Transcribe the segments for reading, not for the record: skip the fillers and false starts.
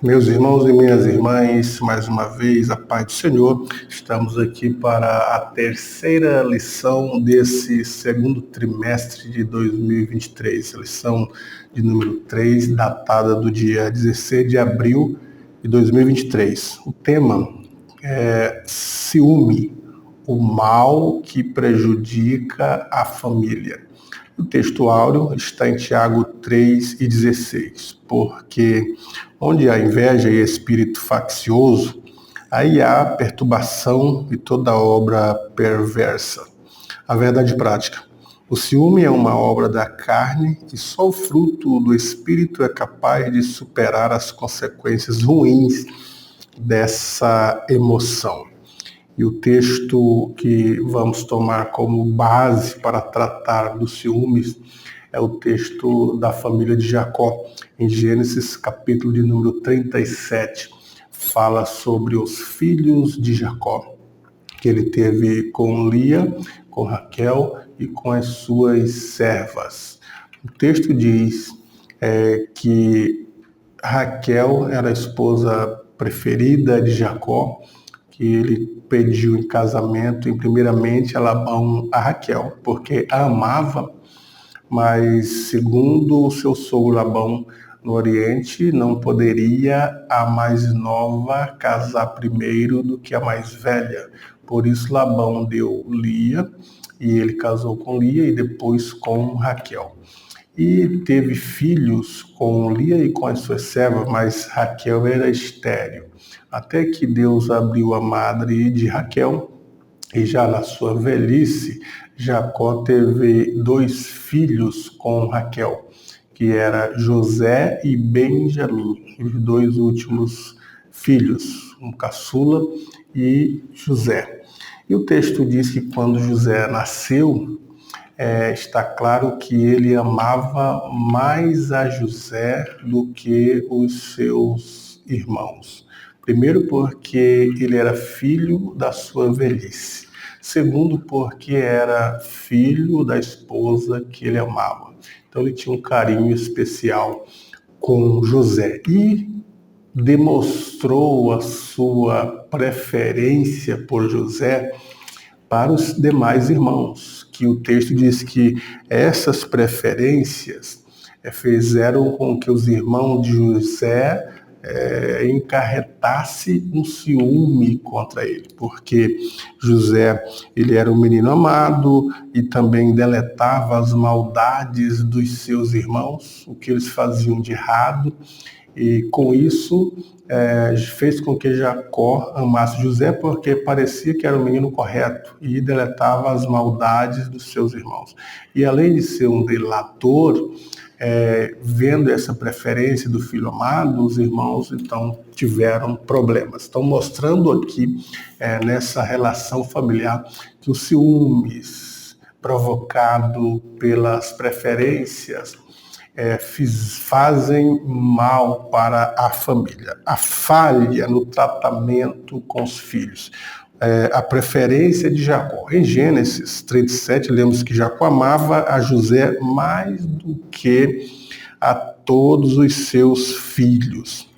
Meus irmãos e minhas irmãs, mais uma vez, a paz do Senhor. Estamos aqui para a terceira lição desse segundo trimestre de 2023, lição de número 3, datada do dia 16 de abril de 2023. O tema é ciúme, o mal que prejudica a família. O texto áureo está em Tiago 3:16, porque onde há inveja e espírito faccioso, aí há perturbação e toda obra perversa. A verdade prática. O ciúme é uma obra da carne e só o fruto do espírito é capaz de superar as consequências ruins dessa emoção. E o texto que vamos tomar como base para tratar dos ciúmes é o texto da família de Jacó, em Gênesis, capítulo de número 37. Fala sobre os filhos de Jacó, que ele teve com Lia, com Raquel e com as suas servas. O texto diz que Raquel era a esposa preferida de Jacó, que ele pediu em casamento, primeiramente, a Labão a Raquel, porque a amava, mas segundo o seu sogro Labão no Oriente, não poderia a mais nova casar primeiro do que a mais velha. Por isso Labão deu Lia, e ele casou com Lia e depois com Raquel. E teve filhos com Lia e com as suas servas, mas Raquel era estéril. Até que Deus abriu a madre de Raquel, e já na sua velhice, Jacó teve 2 filhos com Raquel, que era José e Benjamim, os 2 últimos filhos, um caçula e José. E o texto diz que quando José nasceu, está claro que ele amava mais a José do que os seus irmãos. Primeiro, porque ele era filho da sua velhice. Segundo, porque era filho da esposa que ele amava. Então, ele tinha um carinho especial com José. E demonstrou a sua preferência por José para os demais irmãos, que o texto diz que essas preferências fizeram com que os irmãos de José encarretasse um ciúme contra ele, porque José, ele era um menino amado e também deletava as maldades dos seus irmãos, o que eles faziam de errado, e com isso fez com que Jacó amasse José, porque parecia que era o menino correto e deletava as maldades dos seus irmãos. E além de ser um delator, vendo essa preferência do filho amado, os irmãos então tiveram problemas. Estão mostrando aqui nessa relação familiar que os ciúmes provocado pelas preferências fazem mal para a família. A falha no tratamento com os filhos. A preferência de Jacó. Em Gênesis 37, lemos que Jacó amava a José mais do que a todos os seus filhos.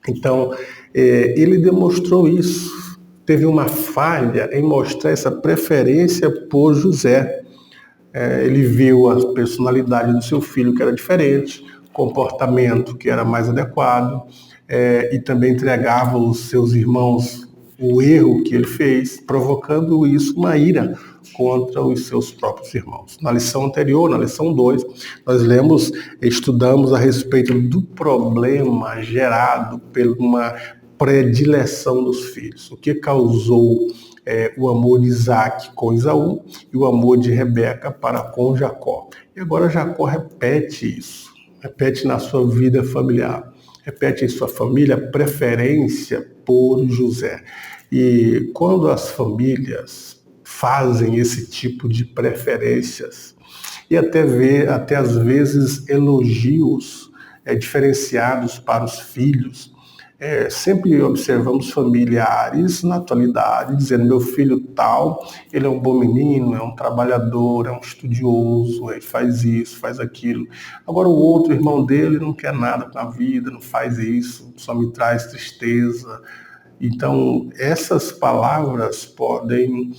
Então, ele demonstrou isso. Teve uma falha em mostrar essa preferência por José. Ele viu a personalidade do seu filho que era diferente, comportamento que era mais adequado, e também entregava aos seus irmãos o erro que ele fez, provocando isso uma ira contra os seus próprios irmãos. Na lição anterior, na lição 2, nós estudamos a respeito do problema gerado por uma predileção dos filhos, o que causou o amor de Isaac com Esaú e o amor de Rebeca para com Jacó. E agora Jacó repete isso, repete na sua vida familiar, repete em sua família a preferência por José. E quando as famílias fazem esse tipo de preferências e até às vezes elogios diferenciados para os filhos, Sempre observamos familiares na atualidade dizendo: meu filho tal, ele é um bom menino, é um trabalhador, é um estudioso, ele faz isso, faz aquilo. Agora o outro irmão dele não quer nada com a vida, não faz isso, só me traz tristeza. Então, essas palavras podem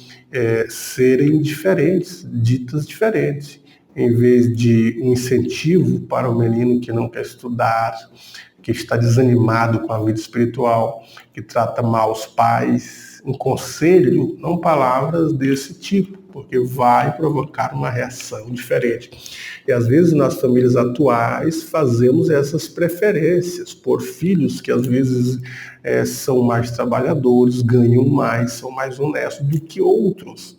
serem diferentes, ditas diferentes. Em vez de um incentivo para o menino que não quer estudar, que está desanimado com a vida espiritual, que trata mal os pais, um conselho, não palavras desse tipo, porque vai provocar uma reação diferente. E às vezes nas famílias atuais fazemos essas preferências por filhos que às vezes são mais trabalhadores, ganham mais, são mais honestos do que outros,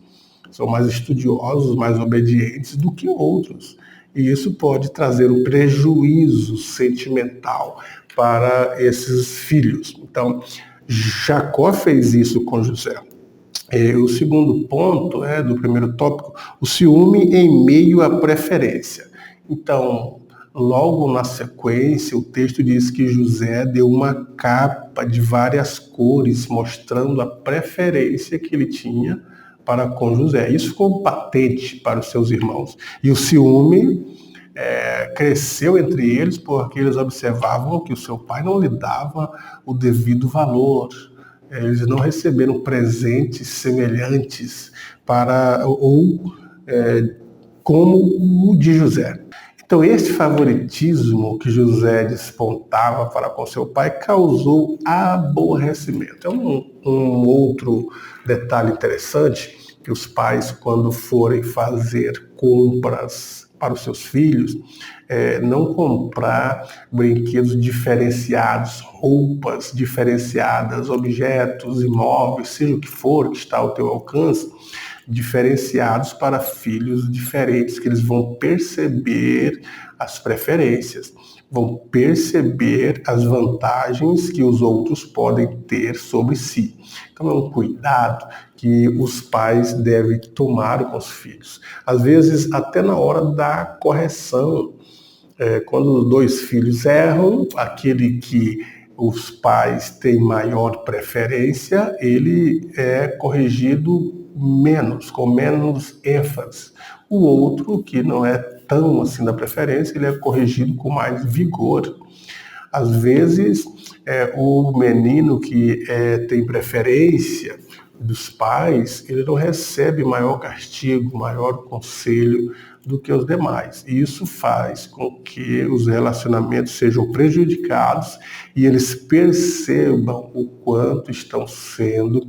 são mais estudiosos, mais obedientes do que outros. E isso pode trazer um prejuízo sentimental para esses filhos. Então, Jacó fez isso com José. O segundo ponto do primeiro tópico, o ciúme em meio à preferência. Então, logo na sequência, o texto diz que José deu uma capa de várias cores, mostrando a preferência que ele tinha para com José. Isso ficou patente para os seus irmãos. E o ciúme cresceu entre eles porque eles observavam que o seu pai não lhe dava o devido valor. Eles não receberam presentes semelhantes como o de José. Então, esse favoritismo que José despontava para com seu pai causou aborrecimento. É um outro detalhe interessante, que os pais, quando forem fazer compras para os seus filhos, não comprar brinquedos diferenciados, roupas diferenciadas, objetos, imóveis, seja o que for que está ao teu alcance, diferenciados para filhos diferentes, que eles vão perceber as preferências, vão perceber as vantagens que os outros podem ter sobre si. Então é um cuidado que os pais devem tomar com os filhos. Às vezes, até na hora da correção, quando os dois filhos erram, aquele que os pais têm maior preferência, ele é corrigido com menos ênfase. O outro, que não é tão assim da preferência, ele é corrigido com mais vigor. Às vezes, o menino que tem preferência dos pais, ele não recebe maior castigo, maior conselho do que os demais. E isso faz com que os relacionamentos sejam prejudicados e eles percebam o quanto estão sendo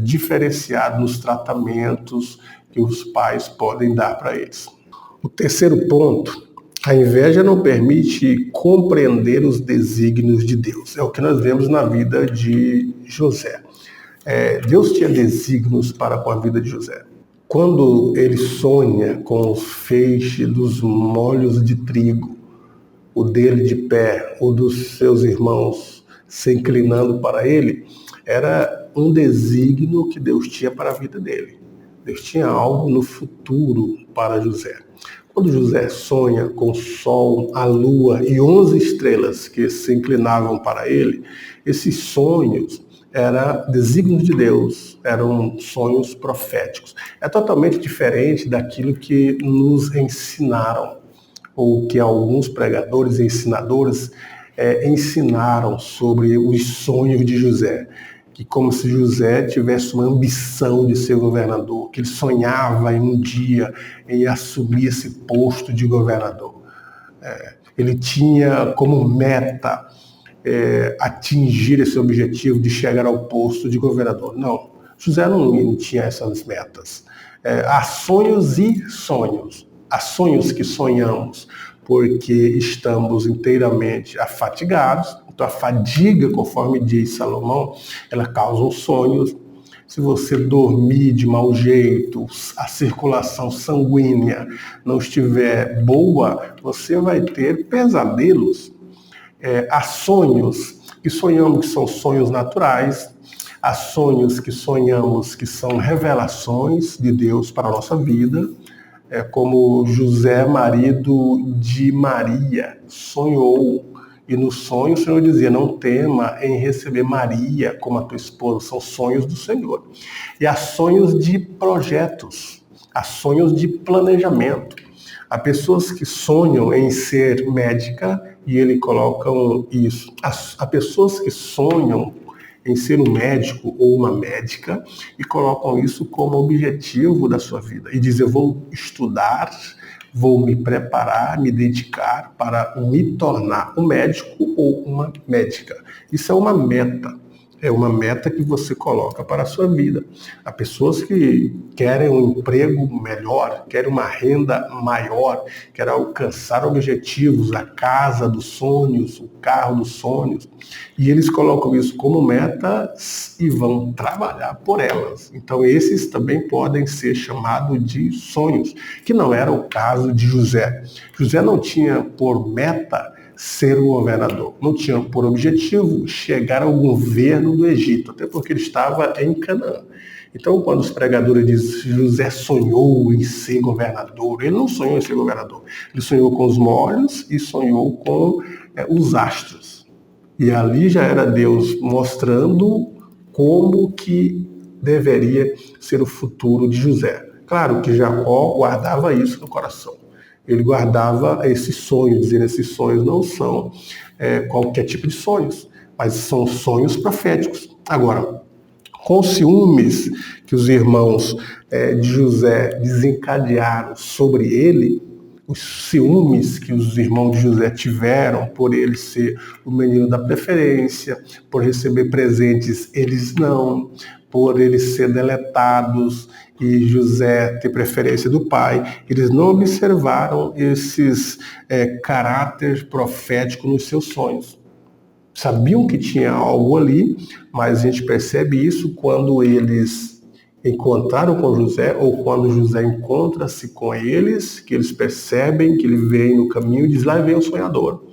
diferenciados nos tratamentos que os pais podem dar para eles. O terceiro ponto: a inveja não permite compreender os desígnios de Deus. É o que nós vemos na vida de José. Deus tinha desígnios para com a vida de José. Quando ele sonha com os feixes dos molhos de trigo, o dele de pé, o dos seus irmãos se inclinando para ele, era um desígnio que Deus tinha para a vida dele. Deus tinha algo no futuro para José. Quando José sonha com o sol, a lua e 11 estrelas que se inclinavam para ele, esses sonhos eram desígnios de Deus, eram sonhos proféticos. É totalmente diferente daquilo que nos ensinaram, ou que alguns pregadores e ensinadores ensinaram sobre os sonhos de José, que como se José tivesse uma ambição de ser governador, que ele sonhava em um dia em assumir esse posto de governador. Ele tinha como meta atingir esse objetivo de chegar ao posto de governador. Não, José não tinha essas metas. Há sonhos e sonhos. Há sonhos que sonhamos porque estamos inteiramente afatigados. Então a fadiga, conforme diz Salomão, ela causa os sonhos. Se você dormir de mau jeito, a circulação sanguínea não estiver boa, você vai ter pesadelos. Há sonhos que sonhamos que são sonhos naturais, há sonhos que sonhamos que são revelações de Deus para a nossa vida, como José, marido de Maria, sonhou E no sonho o Senhor dizia, não tema em receber Maria como a tua esposa. São sonhos do Senhor. E há sonhos de projetos, há sonhos de planejamento. Há pessoas que sonham em ser médica e ele colocam isso. Há pessoas que sonham em ser um médico ou uma médica e colocam isso como objetivo da sua vida. E dizem, eu vou estudar, vou me preparar, me dedicar para me tornar um médico ou uma médica. Isso é uma meta. É uma meta que você coloca para a sua vida. Há pessoas que querem um emprego melhor, querem uma renda maior, querem alcançar objetivos, a casa dos sonhos, o carro dos sonhos. E eles colocam isso como metas e vão trabalhar por elas. Então esses também podem ser chamados de sonhos, que não era o caso de José. José não tinha por meta ser o governador. Não tinha por objetivo chegar ao governo do Egito, até porque ele estava em Canaã. Então, quando os pregadores dizem José sonhou em ser governador, ele não sonhou em ser governador. Ele sonhou com os molhos e sonhou com os astros. E ali já era Deus mostrando como que deveria ser o futuro de José. Claro que Jacó guardava isso no coração. Ele guardava esse sonho, dizendo esses sonhos não são qualquer tipo de sonhos, mas são sonhos proféticos. Agora, com os ciúmes que os irmãos de José desencadearam sobre ele, os ciúmes que os irmãos de José tiveram por ele ser o menino da preferência, por receber presentes, eles não, por eles ser deletados e José ter preferência do pai, eles não observaram esses caráteres proféticos nos seus sonhos. Sabiam que tinha algo ali, mas a gente percebe isso quando eles encontraram com José ou quando José encontra-se com eles, que eles percebem que ele vem no caminho e diz, lá vem o sonhador.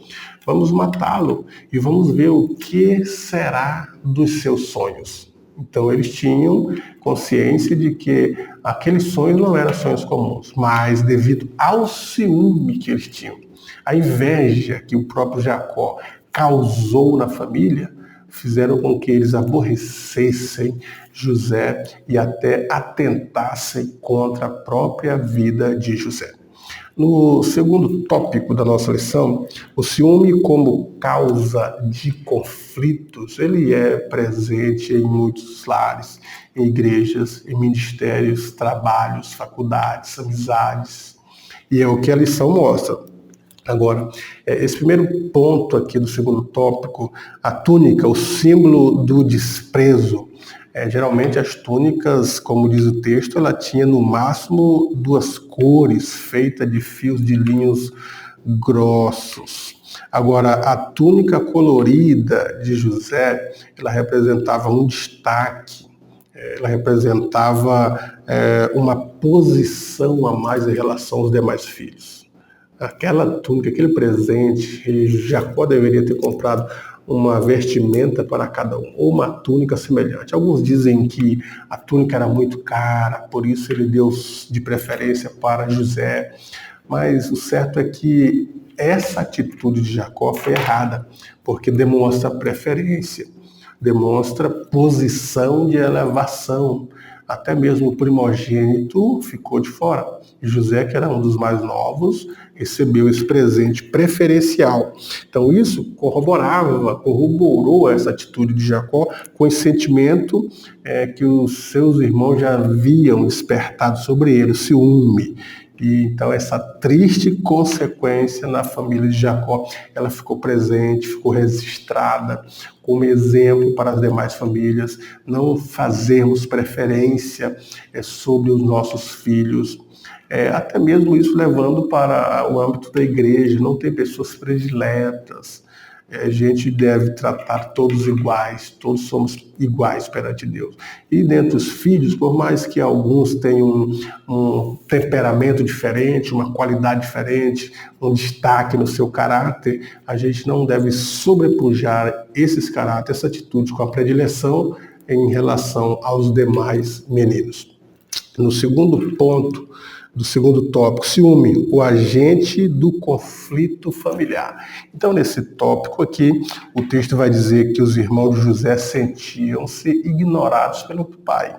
Vamos matá-lo e vamos ver o que será dos seus sonhos. Então eles tinham consciência de que aqueles sonhos não eram sonhos comuns, mas devido ao ciúme que eles tinham, a inveja que o próprio Jacó causou na família, fizeram com que eles aborrecessem José e até atentassem contra a própria vida de José. No segundo tópico da nossa lição, o ciúme como causa de conflitos, ele é presente em muitos lares, em igrejas, em ministérios, trabalhos, faculdades, amizades. E é o que a lição mostra. Agora, esse primeiro ponto aqui do segundo tópico, a túnica, o símbolo do desprezo. Geralmente as túnicas, como diz o texto, ela tinha no máximo 2 cores, feita de fios de linhos grossos. Agora, a túnica colorida de José, ela representava um destaque, ela representava uma posição a mais em relação aos demais filhos. Aquela túnica, aquele presente, Jacó deveria ter comprado uma vestimenta para cada um, ou uma túnica semelhante. Alguns dizem que a túnica era muito cara, por isso ele deu de preferência para José. Mas o certo é que essa atitude de Jacó foi errada, porque demonstra preferência, demonstra posição de elevação. Até mesmo o primogênito ficou de fora. José, que era um dos mais novos, recebeu esse presente preferencial. Então isso corroborou essa atitude de Jacó com esse sentimento que os seus irmãos já haviam despertado sobre ele, o ciúme. E então essa triste consequência na família de Jacó, ela ficou presente, ficou registrada como exemplo para as demais famílias, não fazermos preferência sobre os nossos filhos, até mesmo isso levando para o âmbito da igreja, não ter pessoas prediletas. A gente deve tratar todos iguais, todos somos iguais perante Deus. E dentre os filhos, por mais que alguns tenham um temperamento diferente, uma qualidade diferente, um destaque no seu caráter, a gente não deve sobrepujar esses caráteres, essa atitude com a predileção em relação aos demais meninos. No segundo ponto do segundo tópico, ciúme, o agente do conflito familiar. Então, nesse tópico aqui, o texto vai dizer que os irmãos de José sentiam-se ignorados pelo pai.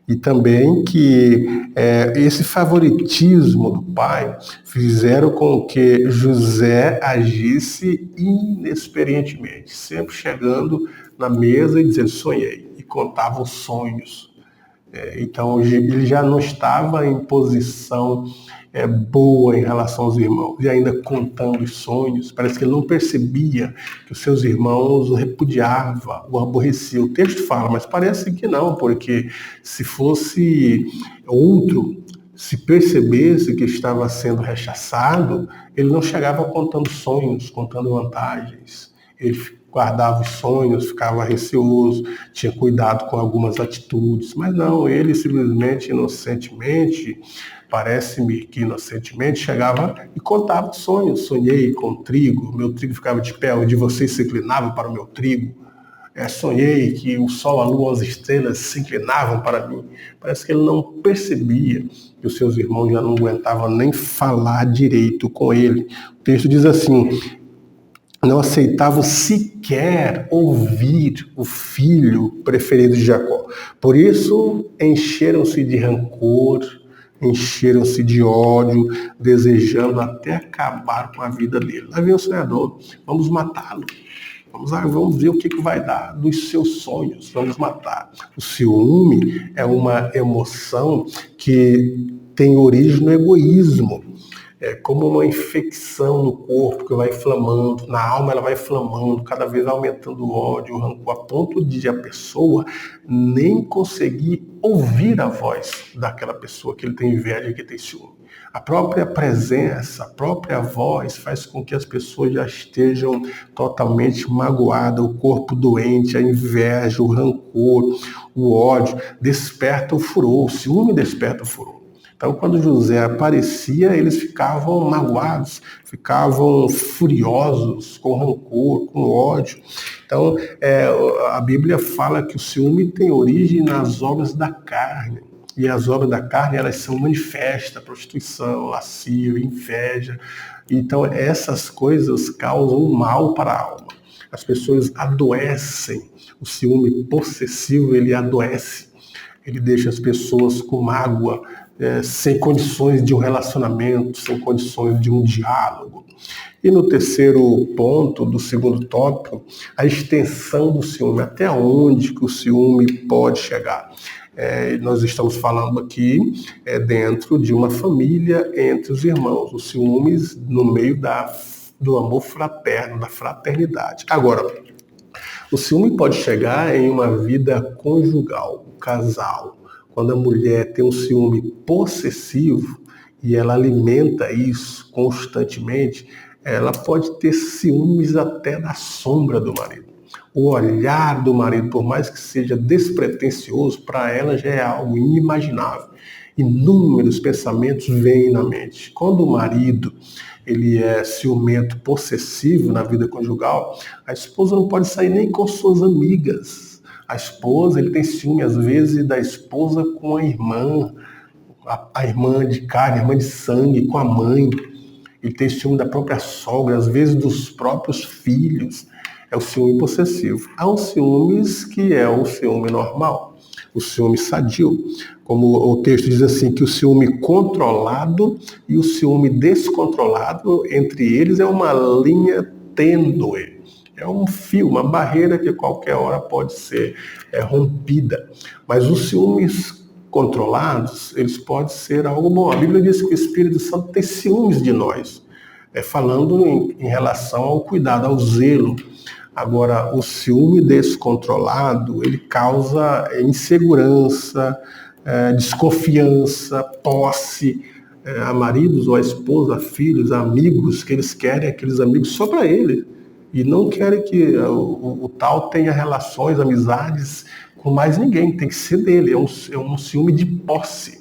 E também que esse favoritismo do pai fizeram com que José agisse inexperientemente, sempre chegando na mesa e dizendo sonhei, e contava os sonhos. Então ele já não estava em posição boa em relação aos irmãos, e ainda contando os sonhos, parece que ele não percebia que os seus irmãos o repudiavam, o aborreciam. O texto fala, mas parece que não, porque se fosse outro, se percebesse que estava sendo rechaçado, ele não chegava contando sonhos, contando vantagens. Ele guardava os sonhos, ficava receoso, tinha cuidado com algumas atitudes, mas não, ele simplesmente, inocentemente, parece-me que inocentemente, chegava e contava os sonhos. Sonhei com trigo, meu trigo ficava de pé, o de vocês se inclinava para o meu trigo. Sonhei que o sol, a lua, as estrelas se inclinavam para mim. Parece que ele não percebia que os seus irmãos já não aguentavam nem falar direito com ele. O texto diz assim, não aceitavam sequer ouvir o filho preferido de Jacó. Por isso, encheram-se de rancor, encheram-se de ódio, desejando até acabar com a vida dele. Lá vem o sonhador, vamos matá-lo. Vamos ver o que vai dar dos seus sonhos, vamos matar. O ciúme é uma emoção que tem origem no egoísmo. É como uma infecção no corpo que vai inflamando, na alma ela vai inflamando, cada vez aumentando o ódio, o rancor, a ponto de a pessoa nem conseguir ouvir a voz daquela pessoa que ele tem inveja, que tem ciúme. A própria presença, a própria voz faz com que as pessoas já estejam totalmente magoadas, o corpo doente, a inveja, o rancor, o ódio, desperta o furor, o ciúme desperta o furor. Então, quando José aparecia, eles ficavam magoados, ficavam furiosos, com rancor, com ódio. Então, a Bíblia fala que o ciúme tem origem nas obras da carne. E as obras da carne, elas são manifestas, prostituição, lascívia, inveja. Então, essas coisas causam mal para a alma. As pessoas adoecem. O ciúme possessivo, ele adoece. Ele deixa as pessoas com mágoa, sem condições de um relacionamento, sem condições de um diálogo. E no terceiro ponto do segundo tópico, a extensão do ciúme. Até onde que o ciúme pode chegar? Nós estamos falando aqui dentro de uma família entre os irmãos, os ciúmes no meio do amor fraterno, da fraternidade. Agora, o ciúme pode chegar em uma vida conjugal, casal. Quando a mulher tem um ciúme possessivo e ela alimenta isso constantemente, ela pode ter ciúmes até da sombra do marido. O olhar do marido, por mais que seja despretensioso, para ela já é algo inimaginável. Inúmeros pensamentos vêm na mente. Quando o marido ele é ciumento, possessivo na vida conjugal, a esposa não pode sair nem com suas amigas. A esposa, ele tem ciúme às vezes da esposa com a irmã de carne, a irmã de sangue, com a mãe. Ele tem ciúme da própria sogra, às vezes dos próprios filhos. É o ciúme possessivo. Há um ciúmes que é o ciúme normal, o ciúme sadio. Como o texto diz assim, que o ciúme controlado e o ciúme descontrolado, entre eles é uma linha tênue. É um fio, uma barreira que a qualquer hora pode ser rompida. Mas os ciúmes controlados, eles podem ser algo bom. A Bíblia diz que o Espírito Santo tem ciúmes de nós, falando em relação ao cuidado, ao zelo. Agora, o ciúme descontrolado, ele causa insegurança, desconfiança, posse a maridos ou a esposa, a filhos, a amigos, que eles querem aqueles amigos só para ele. E não querem que o tal tenha relações, amizades com mais ninguém, tem que ser dele. É um ciúme de posse.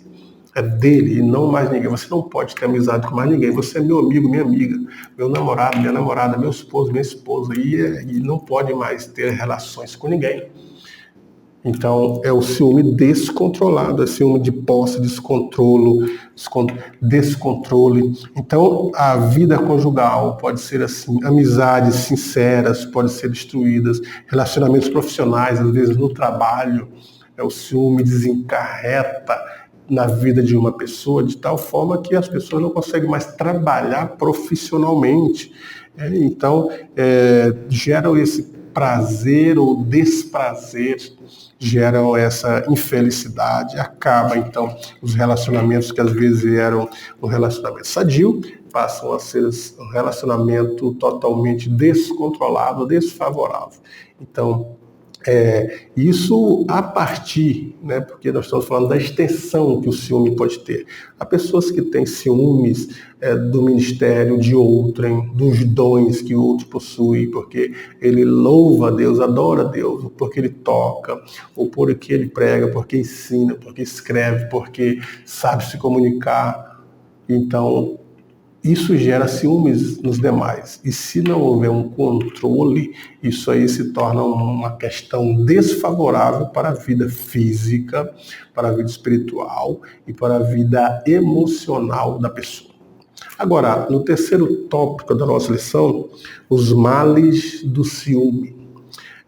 É dele e não mais ninguém. Você não pode ter amizade com mais ninguém. Você é meu amigo, minha amiga, meu namorado, minha namorada, meu esposo, minha esposa. E não pode mais ter relações com ninguém. Então, é o ciúme descontrolado, é ciúme de posse, descontrole. Então, a vida conjugal pode ser assim, amizades sinceras podem ser destruídas, relacionamentos profissionais, às vezes no trabalho, o ciúme desencarreta na vida de uma pessoa de tal forma que as pessoas não conseguem mais trabalhar profissionalmente. Então, geram esse prazer ou desprazer, geram essa infelicidade, acaba então os relacionamentos que às vezes eram um relacionamento sadio, passam a ser um relacionamento totalmente descontrolado, desfavorável. Então, isso a partir, né, porque nós estamos falando da extensão que o ciúme pode ter. Há pessoas que têm ciúmes do ministério de outrem, dos dons que o outro possui, porque ele louva a Deus, adora a Deus, porque ele toca, ou porque ele prega, porque ensina, porque escreve, porque sabe se comunicar. Então, isso gera ciúmes nos demais. E se não houver um controle, isso aí se torna uma questão desfavorável para a vida física, para a vida espiritual e para a vida emocional da pessoa. Agora, no terceiro tópico da nossa lição, os males do ciúme.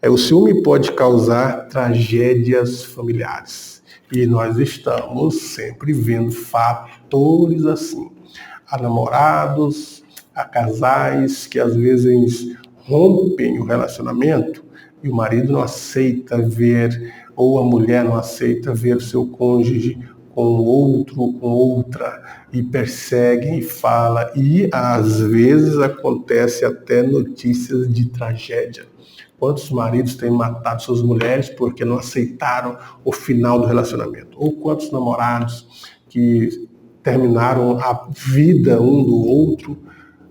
O ciúme pode causar tragédias familiares. E nós estamos sempre vendo fatores assim. Há namorados, há casais que às vezes rompem o relacionamento e o marido não aceita ver, ou a mulher não aceita ver o seu cônjuge com outro ou com outra, e persegue e fala, e às vezes acontece até notícias de tragédia. Quantos maridos têm matado suas mulheres porque não aceitaram o final do relacionamento? Ou quantos namorados que terminaram a vida um do outro,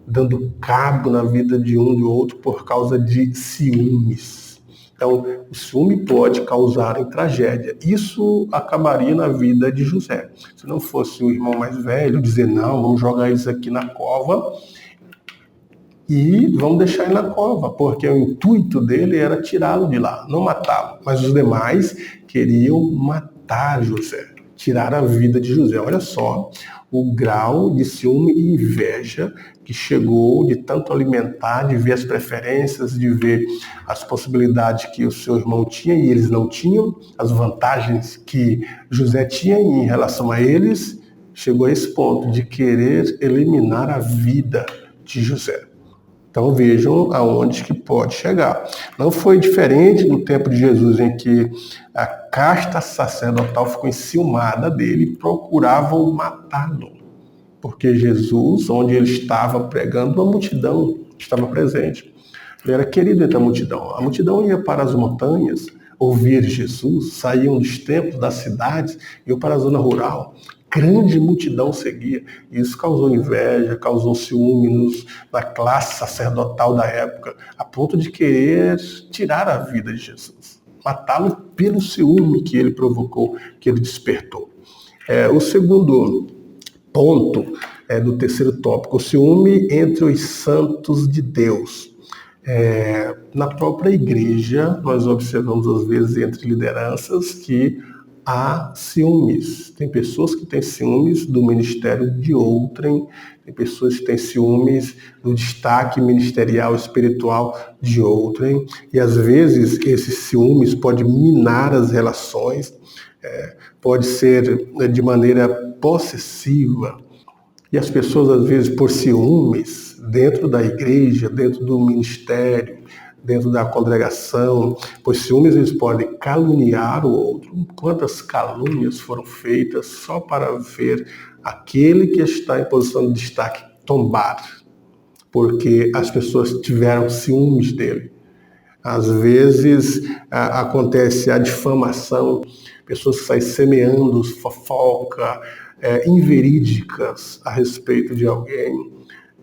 dando cabo na vida de um do outro por causa de ciúmes. Então, o ciúme pode causar em tragédia. Isso acabaria na vida de José. Se não fosse o irmão mais velho dizer, não, vamos jogar eles aqui na cova e vamos deixar ele na cova, porque o intuito dele era tirá-lo de lá, não matá-lo. Mas os demais queriam matar José, tirar a vida de José. Olha só o grau de ciúme e inveja que chegou de tanto alimentar, de ver as preferências, de ver as possibilidades que o seu irmão tinha e eles não tinham, as vantagens que José tinha em relação a eles, chegou a esse ponto de querer eliminar a vida de José. Então vejam aonde que pode chegar. Não foi diferente no tempo de Jesus, em que a casta sacerdotal ficou enciumada dele e procuravam matá-lo. Porque Jesus, onde ele estava pregando, a multidão estava presente. Ele era querido entre a multidão. A multidão ia para as montanhas ouvir Jesus, saíam dos templos, das cidades, iam para a zona rural. Grande multidão seguia. Isso causou inveja, causou ciúme na classe sacerdotal da época, a ponto de querer tirar a vida de Jesus, matá-lo pelo ciúme que ele provocou, que ele despertou. O segundo ponto do terceiro tópico, o ciúme entre os santos de Deus. Na própria igreja, nós observamos às vezes entre lideranças que há ciúmes. Tem pessoas que têm ciúmes do ministério de outrem, tem pessoas que têm ciúmes do destaque ministerial espiritual de outrem, e às vezes esses ciúmes podem minar as relações, pode ser de maneira possessiva, e as pessoas às vezes por ciúmes, dentro da igreja, dentro do ministério, dentro da congregação, por ciúmes eles podem caluniar o outro. Quantas calúnias foram feitas só para ver aquele que está em posição de destaque tombar, porque as pessoas tiveram ciúmes dele. Às vezes acontece a difamação, pessoas que saem semeando fofoca, inverídicas a respeito de alguém.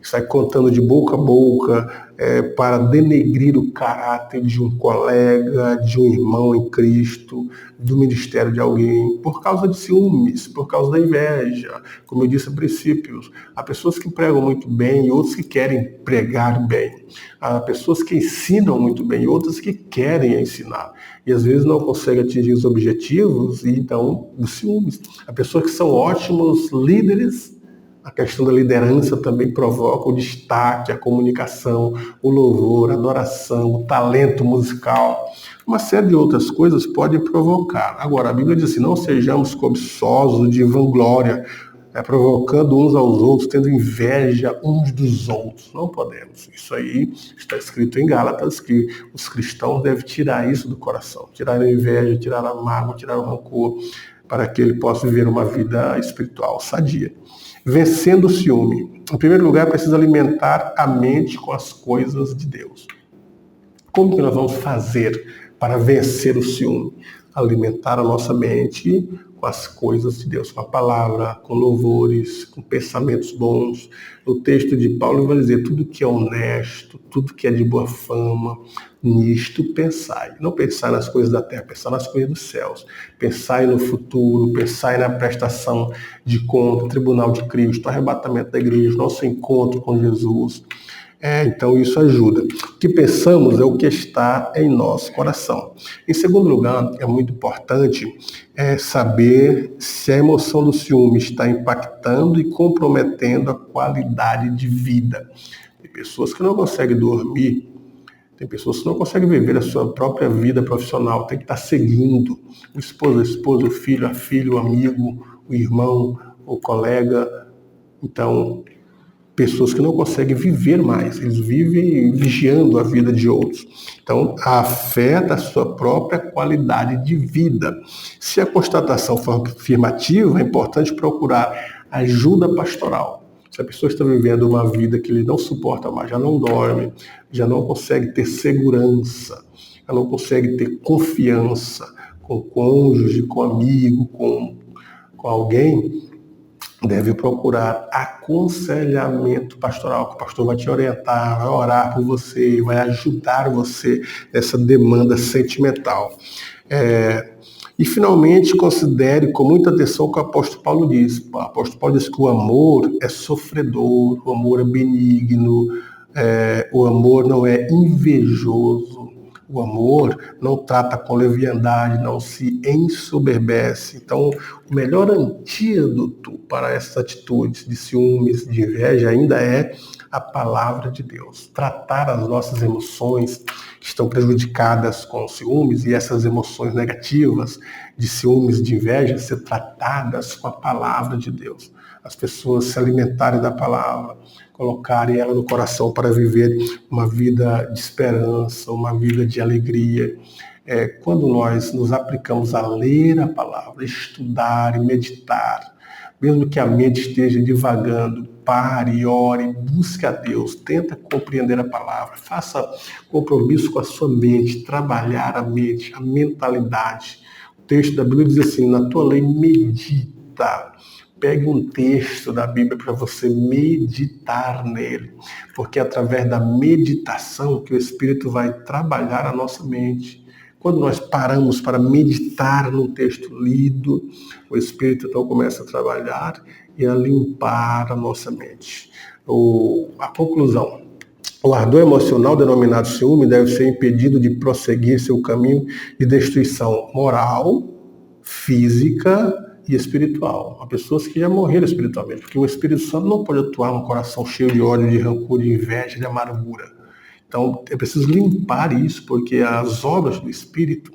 sai contando de boca a boca para denegrir o caráter de um colega, de um irmão em Cristo, do ministério de alguém, por causa de ciúmes, por causa da inveja. Como eu disse a princípio, há pessoas que pregam muito bem e outros que querem pregar bem. Há pessoas que ensinam muito bem e outras que querem ensinar. E às vezes não conseguem atingir os objetivos e então os ciúmes. Há pessoas que são ótimos líderes. A questão da liderança também provoca o destaque, a comunicação, o louvor, a adoração, o talento musical. Uma série de outras coisas pode provocar. Agora, a Bíblia diz assim, não sejamos cobiçosos de vanglória, provocando uns aos outros, tendo inveja uns dos outros. Não podemos. Isso aí está escrito em Gálatas, que os cristãos devem tirar isso do coração. Tirar a inveja, tirar a mágoa, tirar o rancor, para que ele possa viver uma vida espiritual sadia. Vencendo o ciúme. Em primeiro lugar, precisa alimentar a mente com as coisas de Deus. Como que nós vamos fazer para vencer o ciúme? Alimentar a nossa mente com as coisas de Deus, com a palavra, com louvores, com pensamentos bons. No texto de Paulo vai dizer tudo que é honesto, tudo que é de boa fama, nisto pensai. Não pensar nas coisas da terra, pensar nas coisas dos céus. Pensai no futuro, pensai na prestação de conta, tribunal de Cristo, arrebatamento da igreja, nosso encontro com Jesus. Então isso ajuda. O que pensamos é o que está em nosso coração. Em segundo lugar, é muito importante saber se a emoção do ciúme está impactando e comprometendo a qualidade de vida. Tem pessoas que não conseguem dormir, tem pessoas que não conseguem viver a sua própria vida profissional, tem que estar seguindo o esposo, a esposa, o filho, a filha, o amigo, o irmão, o colega. Então, pessoas que não conseguem viver mais, eles vivem vigiando a vida de outros. Então, afeta a sua própria qualidade de vida. Se a constatação for afirmativa, é importante procurar ajuda pastoral. Se a pessoa está vivendo uma vida que ele não suporta mais, já não dorme, já não consegue ter segurança, já não consegue ter confiança com o cônjuge, com o amigo, com alguém, deve procurar aconselhamento pastoral, que o pastor vai te orientar, vai orar por você, vai ajudar você nessa demanda sentimental. E, finalmente, considere com muita atenção o que o apóstolo Paulo diz. O apóstolo Paulo diz que o amor é sofredor, o amor é benigno, o amor não é invejoso, o amor não trata com leviandade, não se ensoberbece. Então, o melhor antídoto para essas atitudes de ciúmes, de inveja, ainda é a palavra de Deus. Tratar as nossas emoções que estão prejudicadas com ciúmes e essas emoções negativas de ciúmes, de inveja, ser tratadas com a palavra de Deus. As pessoas se alimentarem da palavra, colocarem ela no coração para viver uma vida de esperança, uma vida de alegria. Quando nós nos aplicamos a ler a palavra, estudar e meditar, mesmo que a mente esteja divagando, pare, ore, busque a Deus, tenta compreender a palavra, faça compromisso com a sua mente, trabalhar a mente, a mentalidade. O texto da Bíblia diz assim, na tua lei medita. Pegue um texto da Bíblia para você meditar nele, porque é através da meditação que o Espírito vai trabalhar a nossa mente. Quando nós paramos para meditar num texto lido, o Espírito então começa a trabalhar e a limpar a nossa mente. A conclusão. O ardor emocional denominado ciúme deve ser impedido de prosseguir seu caminho de destruição moral, física e espiritual. Há pessoas que já morreram espiritualmente, porque o Espírito Santo não pode atuar num coração cheio de ódio, de rancor, de inveja, de amargura. Então, é preciso limpar isso, porque as obras do Espírito,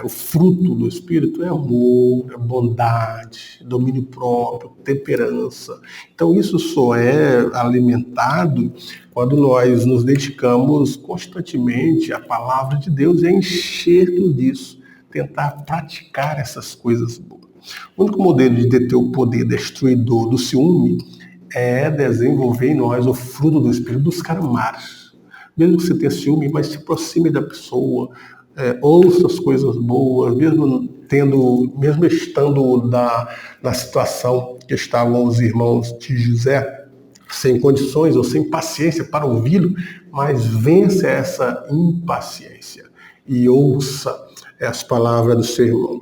o fruto do Espírito é amor, é bondade, domínio próprio, temperança. Então, isso só é alimentado quando nós nos dedicamos constantemente à palavra de Deus e a encher-nos disso, tentar praticar essas coisas boas. O único modelo de deter o poder destruidor do ciúme é desenvolver em nós o fruto do Espírito, buscar amar. Mesmo que você tenha ciúme, mas se aproxime da pessoa, ouça as coisas boas, mesmo estando na situação que estavam os irmãos de José, sem condições ou sem paciência para ouvi-lo, mas vença essa impaciência e ouça as palavras do seu irmão.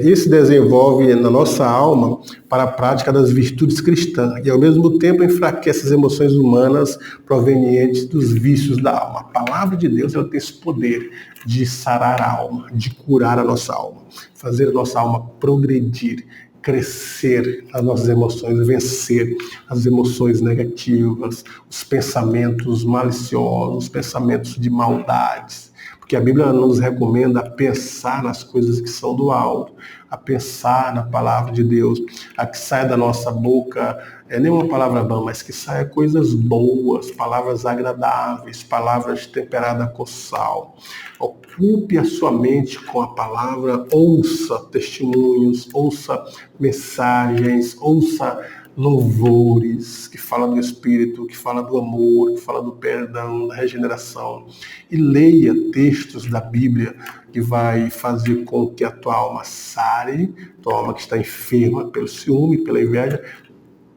Isso desenvolve na nossa alma para a prática das virtudes cristãs e, ao mesmo tempo, enfraquece as emoções humanas provenientes dos vícios da alma. A palavra de Deus, ela tem esse poder de sarar a alma, de curar a nossa alma, fazer a nossa alma progredir, crescer nas nossas emoções, vencer as emoções negativas, os pensamentos maliciosos, os pensamentos de maldades. Porque a Bíblia nos recomenda a pensar nas coisas que são do alto, a pensar na palavra de Deus, a que saia da nossa boca, nenhuma palavra vã, mas que saia coisas boas, palavras agradáveis, palavras temperadas com sal. Ocupe a sua mente com a palavra, ouça testemunhos, ouça mensagens, ouça louvores, que fala do Espírito, que fala do amor, que fala do perdão, da regeneração. E leia textos da Bíblia que vai fazer com que a tua alma sare, tua alma que está enferma pelo ciúme, pela inveja.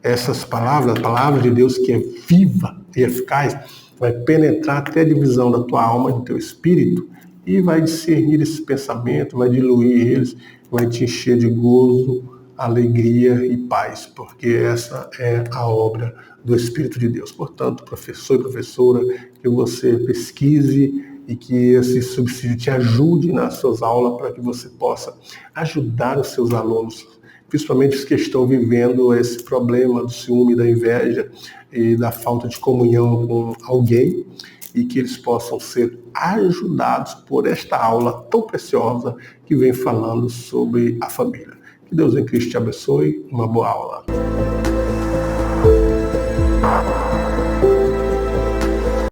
Essas palavras, a palavra de Deus que é viva e eficaz, vai penetrar até a divisão da tua alma e do teu espírito e vai discernir esse pensamento, vai diluir eles, vai te encher de gozo, alegria e paz, porque essa é a obra do Espírito de Deus. Portanto, professor e professora, que você pesquise e que esse subsídio te ajude nas suas aulas para que você possa ajudar os seus alunos, principalmente os que estão vivendo esse problema do ciúme, da inveja e da falta de comunhão com alguém, e que eles possam ser ajudados por esta aula tão preciosa que vem falando sobre a família. Que Deus em Cristo te abençoe. Uma boa aula.